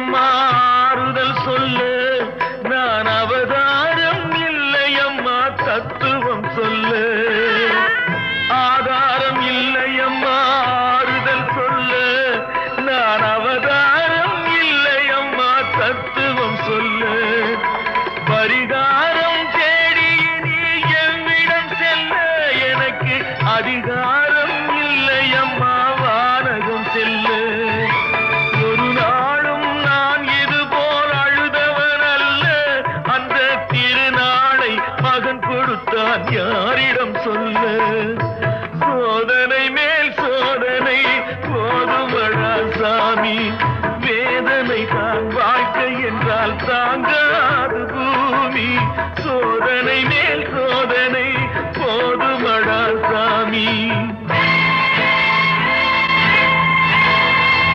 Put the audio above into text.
இல்லையம்மா ஆறுதல் சொல்லு நான் அவதாரம் இல்லையம்மா தத்துவம் சொல்லு ஆதாரம் இல்லையம்மா ஆறுதல் சொல்லு நான் அவதாரம் இல்லையம்மா தத்துவம் சொல்லு பரிகாரம் தேடி நீ எவ்விடம் செல்ல எனக்கு அதிகாரம் இல்லையம்மா வானகம் செல்லு ஒரு நாளும் நான் இது போல் அழுதவன் அல்ல அந்த திருநாளை மகன் கொடுத்தான்